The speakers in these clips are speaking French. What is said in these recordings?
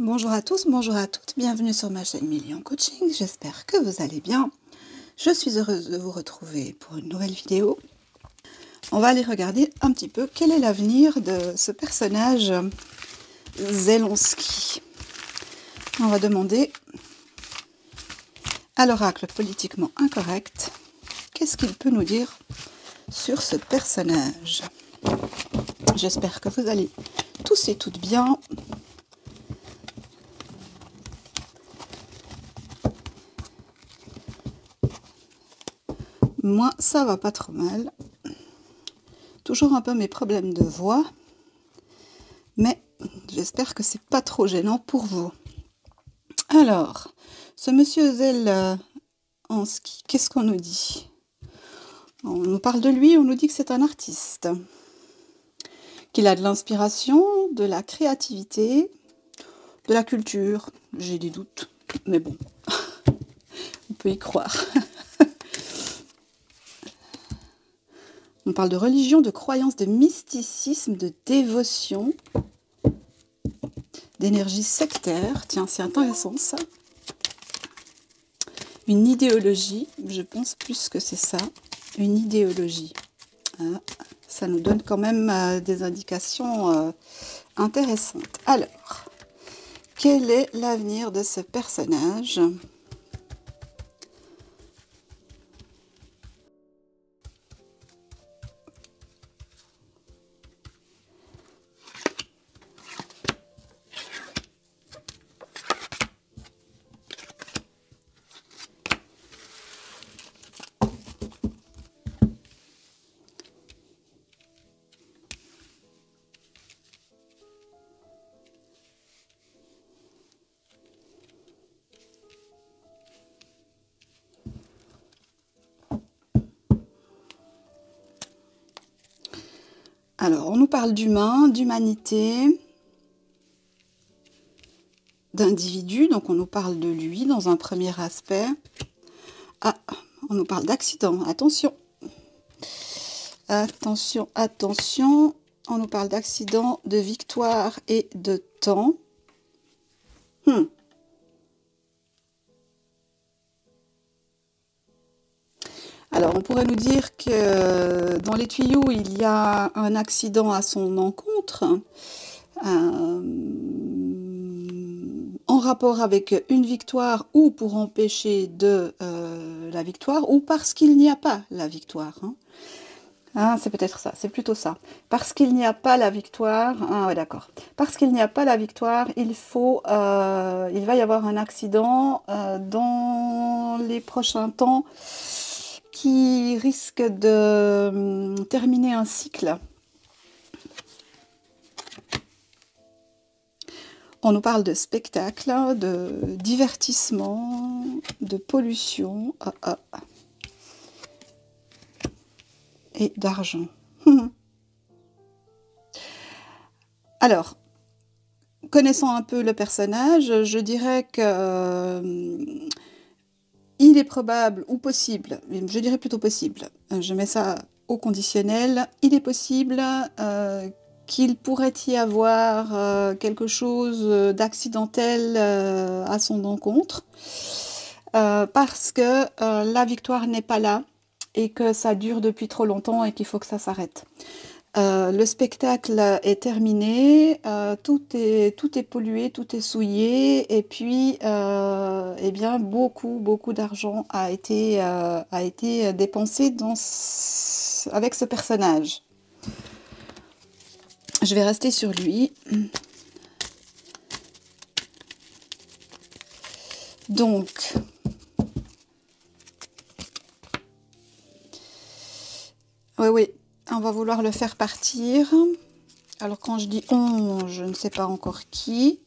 Bonjour à tous, bonjour à toutes, bienvenue sur ma chaîne Million Coaching, j'espère que vous allez bien. Je suis heureuse de vous retrouver pour une nouvelle vidéo. On va aller regarder un petit peu quel est l'avenir de ce personnage Zelensky. On va demander à l'oracle politiquement incorrect, qu'est-ce qu'il peut nous dire sur ce personnage. J'espère que vous allez tous et toutes bien. Moi, ça va pas trop mal. Toujours un peu mes problèmes de voix, mais j'espère que c'est pas trop gênant pour vous. Alors, ce monsieur Zelensky, qu'est-ce qu'on nous dit? On nous parle de lui, on nous dit que c'est un artiste, qu'il a de l'inspiration, de la créativité, de la culture. J'ai des doutes, mais bon, on peut y croire. On parle de religion, de croyance, de mysticisme, de dévotion, d'énergie sectaire. Tiens, c'est intéressant ça. Une idéologie, je pense plus que c'est ça. Une idéologie. Ah, ça nous donne quand même des indications intéressantes. Alors, quel est l'avenir de ce personnage ? Alors, on nous parle d'humain, d'humanité, d'individu, donc on nous parle de lui dans un premier aspect. Ah, on nous parle d'accident, attention. Attention, attention, on nous parle d'accident, de victoire et de temps. Alors, on pourrait nous dire que dans les tuyaux, il y a un accident à son encontre, en rapport avec une victoire ou pour empêcher de la victoire, ou parce qu'il n'y a pas la victoire. Ah, c'est peut-être ça, c'est plutôt ça. Parce qu'il n'y a pas la victoire, ah ouais d'accord. Parce qu'il n'y a pas la victoire, il va y avoir un accident dans les prochains temps qui risque de terminer un cycle. On nous parle de spectacle, de divertissement, de pollution et d'argent. Alors, connaissant un peu le personnage, je dirais que il est probable ou possible, je dirais plutôt possible, je mets ça au conditionnel, il est possible qu'il pourrait y avoir quelque chose d'accidentel à son encontre, parce que la victoire n'est pas là et que ça dure depuis trop longtemps et qu'il faut que ça s'arrête. Le spectacle est terminé, tout est pollué, tout est souillé, et puis eh bien, beaucoup d'argent a été dépensé avec ce personnage. Je vais rester sur lui. Donc, oui. On va vouloir le faire partir. Alors quand je dis on, je ne sais pas encore qui.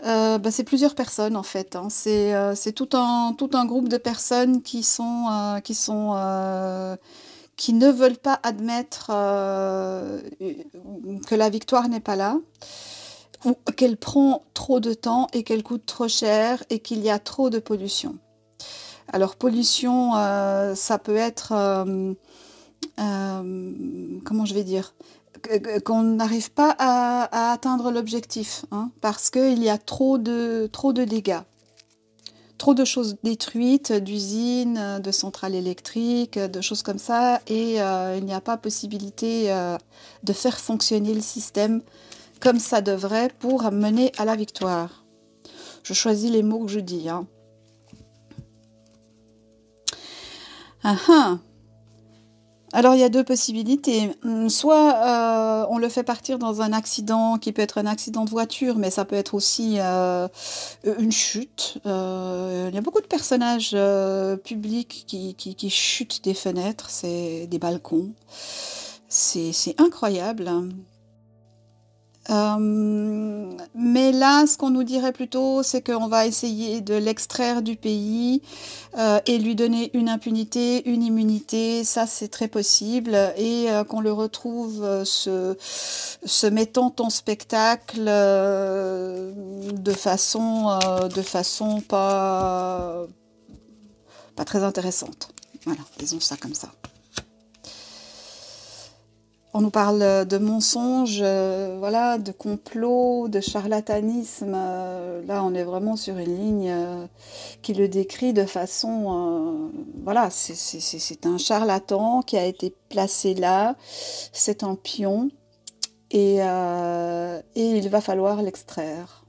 C'est plusieurs personnes en fait. C'est tout un groupe de personnes qui ne veulent pas admettre que la victoire n'est pas là, ou qu'elle prend trop de temps et qu'elle coûte trop cher et qu'il y a trop de pollution. Alors pollution, ça peut être... comment je vais dire, qu'on n'arrive pas à atteindre l'objectif, hein, parce qu'il y a trop de dégâts. Trop de choses détruites, d'usines, de centrales électriques, de choses comme ça, et il n'y a pas possibilité de faire fonctionner le système comme ça devrait pour mener à la victoire. Je choisis les mots que je dis, hein. Ah ah. Alors il y a deux possibilités. Soit on le fait partir dans un accident qui peut être un accident de voiture, mais ça peut être aussi une chute. Il y a beaucoup de personnages publics qui chutent des fenêtres, c'est des balcons. C'est incroyable. Mais là, ce qu'on nous dirait plutôt, c'est qu'on va essayer de l'extraire du pays et lui donner une impunité, une immunité, ça c'est très possible, et qu'on le retrouve se mettant en spectacle de façon pas très intéressante. Voilà, disons ça comme ça. On nous parle de mensonges, voilà, de complot, de charlatanisme. Là, on est vraiment sur une ligne qui le décrit de façon... voilà, c'est un charlatan qui a été placé là, c'est un pion, et il va falloir l'extraire,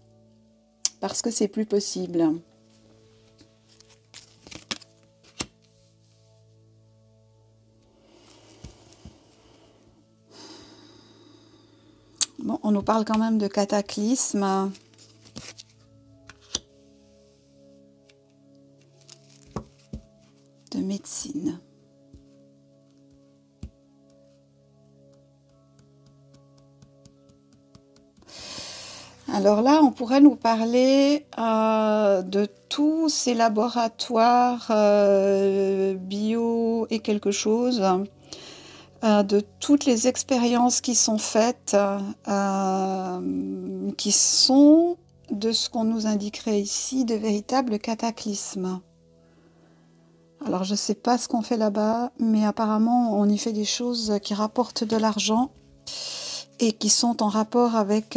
parce que c'est plus possible. Bon, on nous parle quand même de cataclysme. De médecine. Alors là, on pourrait nous parler de tous ces laboratoires bio et quelque chose, de toutes les expériences qui sont faites, qui sont, de ce qu'on nous indiquerait ici, de véritables cataclysmes. Alors je ne sais pas ce qu'on fait là-bas, mais apparemment on y fait des choses qui rapportent de l'argent et qui sont en rapport avec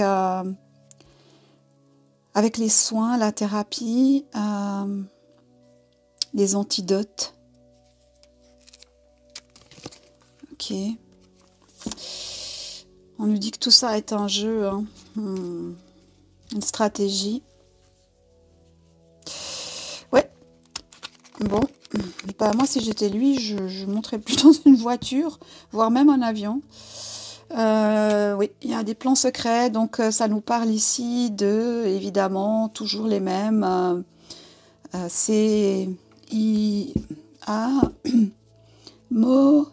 les soins, la thérapie, les antidotes. Ok. On nous dit que tout ça est un jeu, hein. Une stratégie. Ouais. Bon. Bah, moi, si j'étais lui, je monterais plutôt dans une voiture, voire même un avion. Oui, il y a des plans secrets, donc ça nous parle ici de, évidemment, toujours les mêmes. C'est Mo,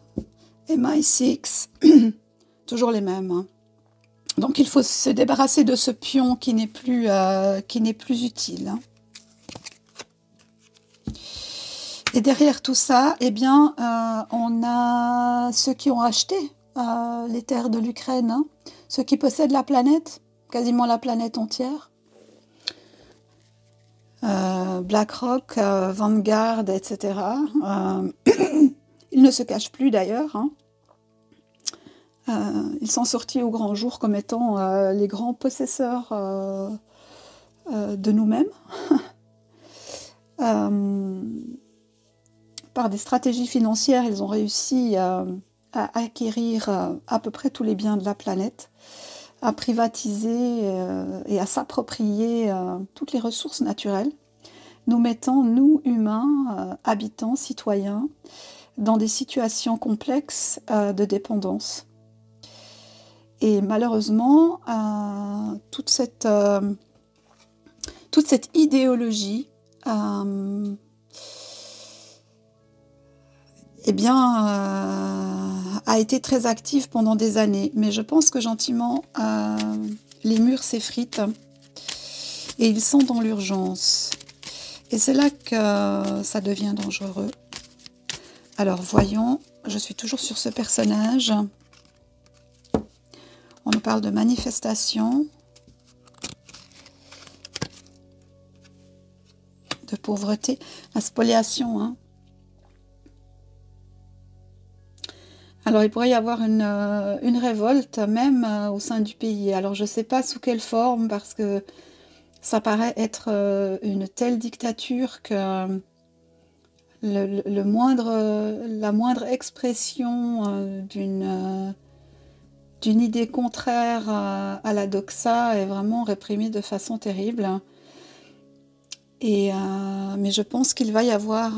MI6, toujours les mêmes, hein. Donc il faut se débarrasser de ce pion qui n'est plus utile, hein. Et derrière tout ça, eh bien, on a ceux qui ont acheté les terres de l'Ukraine, hein, ceux qui possèdent la planète, quasiment la planète entière. BlackRock, Vanguard, etc. Ils ne se cachent plus d'ailleurs, hein. Ils sont sortis au grand jour comme étant les grands possesseurs de nous-mêmes. Par des stratégies financières, ils ont réussi à acquérir à peu près tous les biens de la planète, à privatiser et à s'approprier toutes les ressources naturelles, nous mettant, nous, humains, habitants, citoyens, dans des situations complexes de dépendance. Et malheureusement, toute cette idéologie eh bien, a été très active pendant des années. Mais je pense que gentiment, les murs s'effritent et ils sont dans l'urgence. Et c'est là que ça devient dangereux. Alors, voyons, je suis toujours sur ce personnage. On nous parle de manifestation, de pauvreté, la spoliation, hein. Alors, il pourrait y avoir une révolte même au sein du pays. Alors, je ne sais pas sous quelle forme, parce que ça paraît être une telle dictature que la moindre expression d'une idée contraire à la doxa est vraiment réprimée de façon terrible. Mais je pense qu'il va y avoir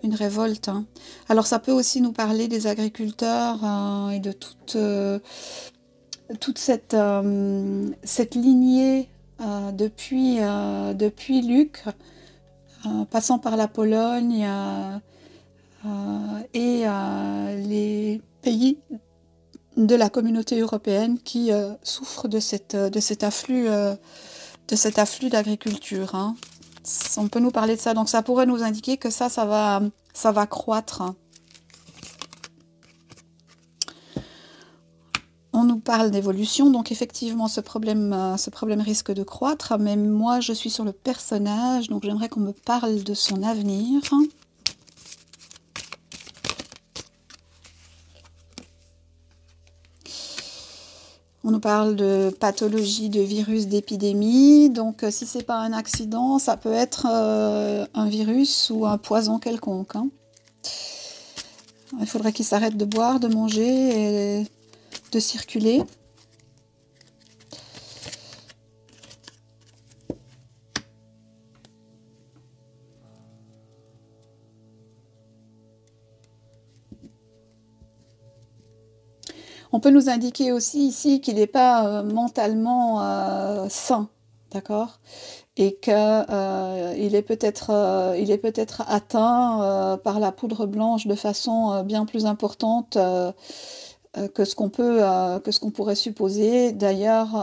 une révolte, hein. Alors ça peut aussi nous parler des agriculteurs et de toute cette lignée depuis Lucre, passant par la Pologne et les pays de la communauté européenne qui souffrent de cet afflux d'agriculture, hein. On peut nous parler de ça, donc ça pourrait nous indiquer que ça va croître. On nous parle d'évolution, donc effectivement ce problème risque de croître, mais moi je suis sur le personnage, donc j'aimerais qu'on me parle de son avenir. On nous parle de pathologie, de virus, d'épidémie. Donc, si c'est pas un accident, ça peut être un virus ou un poison quelconque, hein. Il faudrait qu'il s'arrête de boire, de manger et de circuler. On peut nous indiquer aussi ici qu'il n'est pas mentalement sain, d'accord? Et qu'il est peut-être atteint par la poudre blanche de façon bien plus importante que ce qu'on pourrait supposer. D'ailleurs,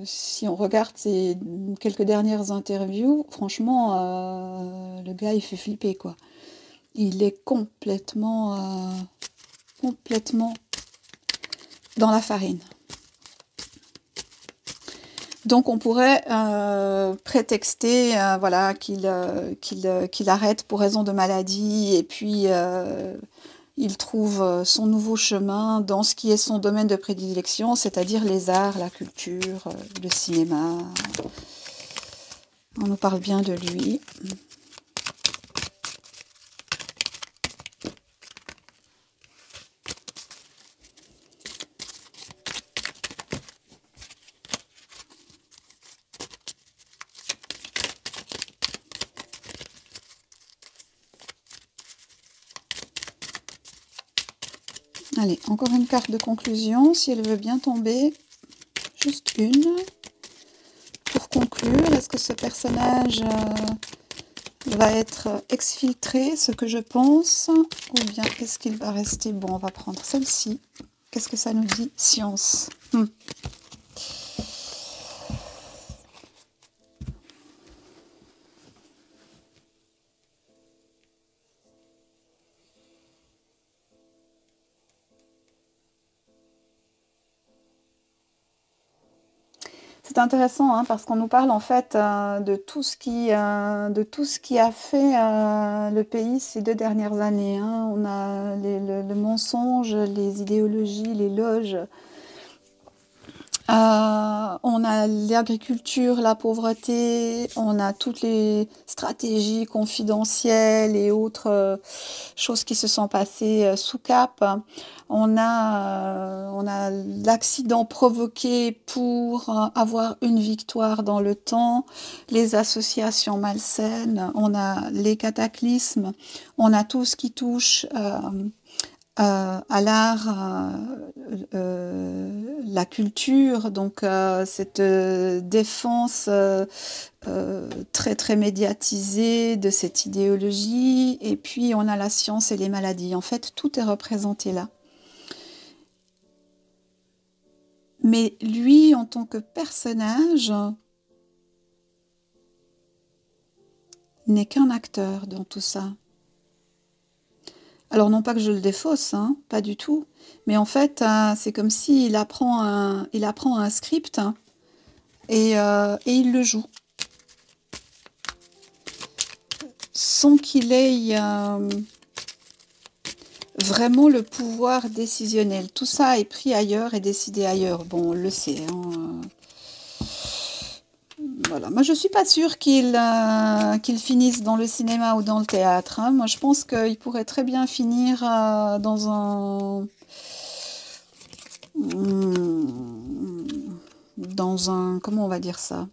si on regarde ces quelques dernières interviews, franchement, le gars, il fait flipper, quoi. Il est complètement dans la farine. Donc on pourrait prétexter voilà, qu'il arrête pour raison de maladie, et puis il trouve son nouveau chemin dans ce qui est son domaine de prédilection, c'est-à-dire les arts, la culture, le cinéma. On nous parle bien de lui. Allez, encore une carte de conclusion, si elle veut bien tomber. Juste une. Pour conclure, est-ce que ce personnage va être exfiltré, ce que je pense, ou bien est-ce qu'il va rester... Bon, on va prendre celle-ci. Qu'est-ce que ça nous dit? Science. C'est intéressant, hein, parce qu'on nous parle en fait de tout ce qui a fait le pays ces 2 dernières années, hein. On a le mensonge, les idéologies, les loges. On a l'agriculture, la pauvreté, on a toutes les stratégies confidentielles et autres choses qui se sont passées sous cap. On a l'accident provoqué pour avoir une victoire dans le temps, les associations malsaines, on a les cataclysmes, on a tout ce qui touche à l'art, la culture, donc cette défense très très médiatisée de cette idéologie, et puis on a la science et les maladies. En fait, tout est représenté là. Mais lui, en tant que personnage, n'est qu'un acteur dans tout ça. Alors non pas que je le défausse, hein, pas du tout, mais en fait, c'est comme s'il apprend un script, hein, et il le joue. Sans qu'il ait vraiment le pouvoir décisionnel. Tout ça est pris ailleurs et décidé ailleurs. Bon, on le sait, hein. Voilà. Moi, je suis pas sûre qu'il finisse dans le cinéma ou dans le théâtre, hein. Moi, je pense qu'il pourrait très bien finir dans un... Comment on va dire ça?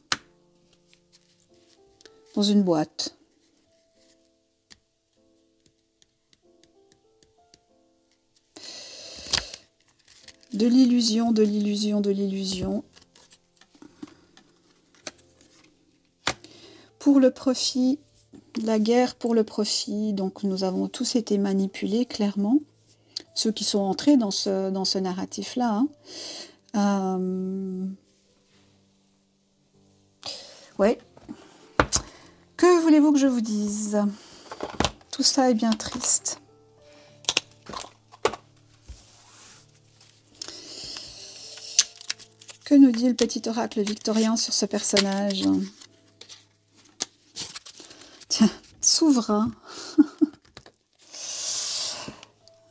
Dans une boîte. De l'illusion, de l'illusion, de l'illusion. Pour le profit, la guerre pour le profit. Donc nous avons tous été manipulés, clairement. Ceux qui sont entrés dans ce narratif-là. Hein. Ouais. Que voulez-vous que je vous dise? Tout ça est bien triste. Que nous dit le petit oracle victorien sur ce personnage? Tiens, souverain.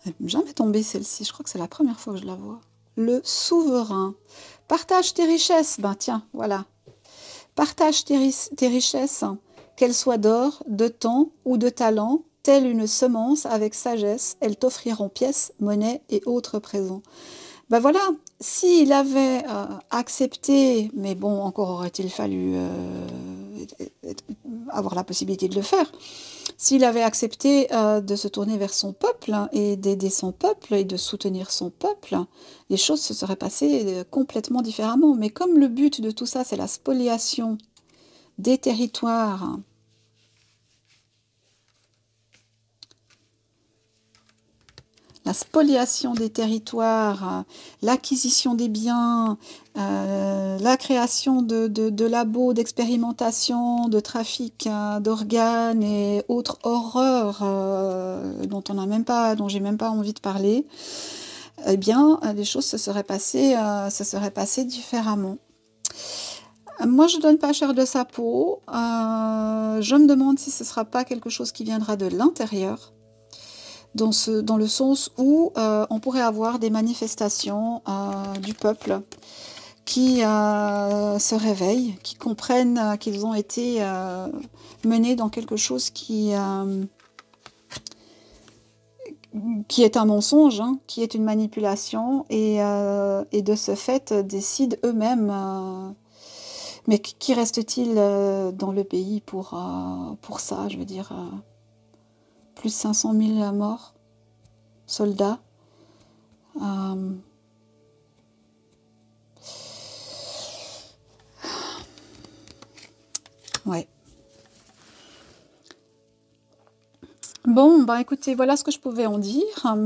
Elle n'est jamais tombée celle-ci, je crois que c'est la première fois que je la vois. Le souverain. Partage tes richesses. Ben tiens, voilà. Partage tes richesses, qu'elles soient d'or, de temps ou de talent, telle une semence avec sagesse, elles t'offriront pièces, monnaie et autres présents. Ben voilà, s'il avait accepté, mais bon, encore aurait-il fallu avoir la possibilité de le faire, s'il avait accepté de se tourner vers son peuple et d'aider son peuple et de soutenir son peuple, les choses se seraient passées complètement différemment. Mais comme le but de tout ça, c'est la spoliation des territoires, l'acquisition des biens, la création de labos d'expérimentation, de trafic d'organes et autres horreurs dont j'ai même pas envie de parler, eh bien, les choses se seraient passées différemment. Moi, je ne donne pas cher de sa peau. Je me demande si ce ne sera pas quelque chose qui viendra de l'intérieur. Dans le sens où on pourrait avoir des manifestations du peuple qui se réveillent, qui comprennent qu'ils ont été menés dans quelque chose qui est un mensonge, hein, qui est une manipulation, et de ce fait décident eux-mêmes. Mais qui reste-t-il dans le pays pour ça, je veux dire plus de 500 000 morts, soldats. Ouais. Bon, bah écoutez, voilà ce que je pouvais en dire.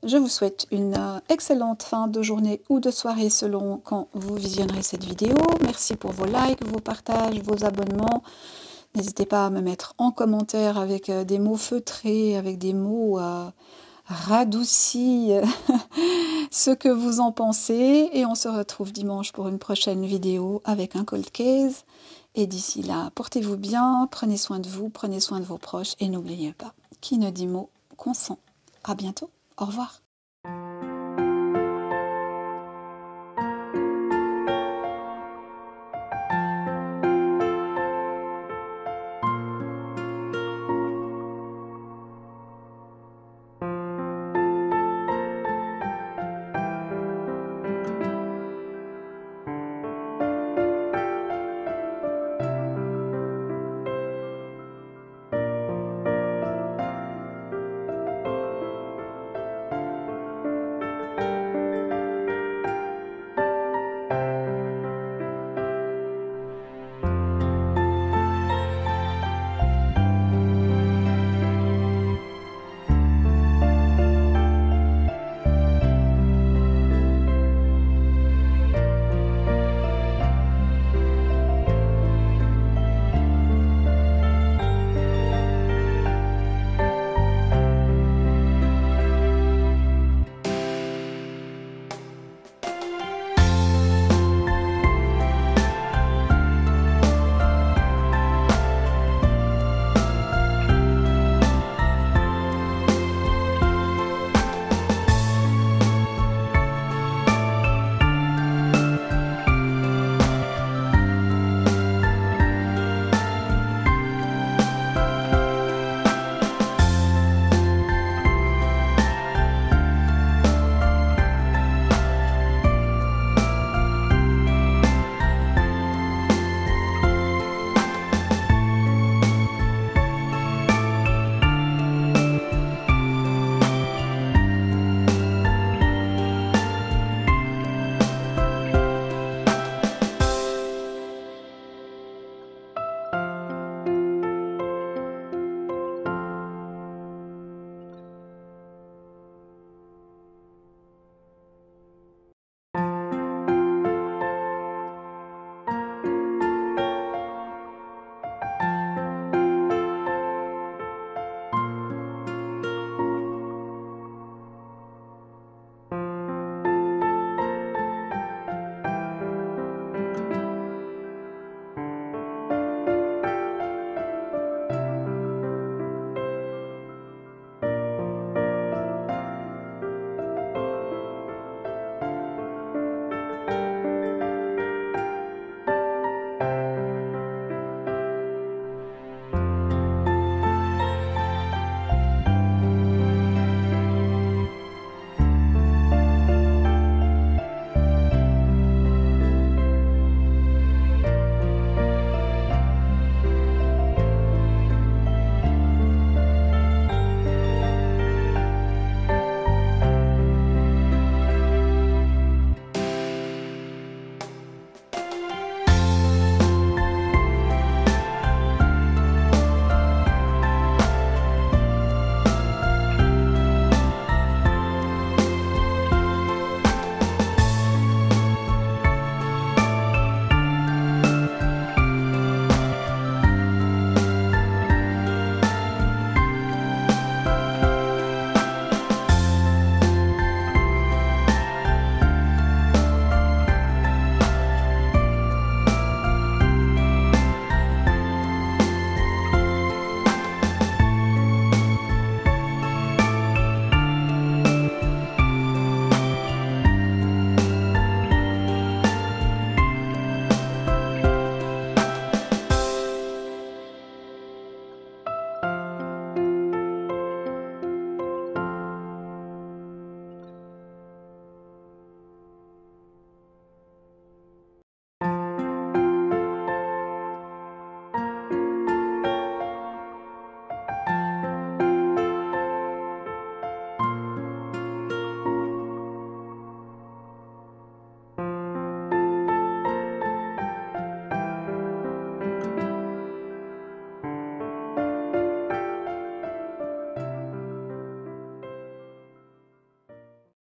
Je vous souhaite une excellente fin de journée ou de soirée selon quand vous visionnerez cette vidéo. Merci pour vos likes, vos partages, vos abonnements. N'hésitez pas à me mettre en commentaire avec des mots feutrés, avec des mots radoucis, ce que vous en pensez. Et on se retrouve dimanche pour une prochaine vidéo avec un cold case. Et d'ici là, portez-vous bien, prenez soin de vous, prenez soin de vos proches. Et n'oubliez pas, qui ne dit mot consent. À bientôt, au revoir.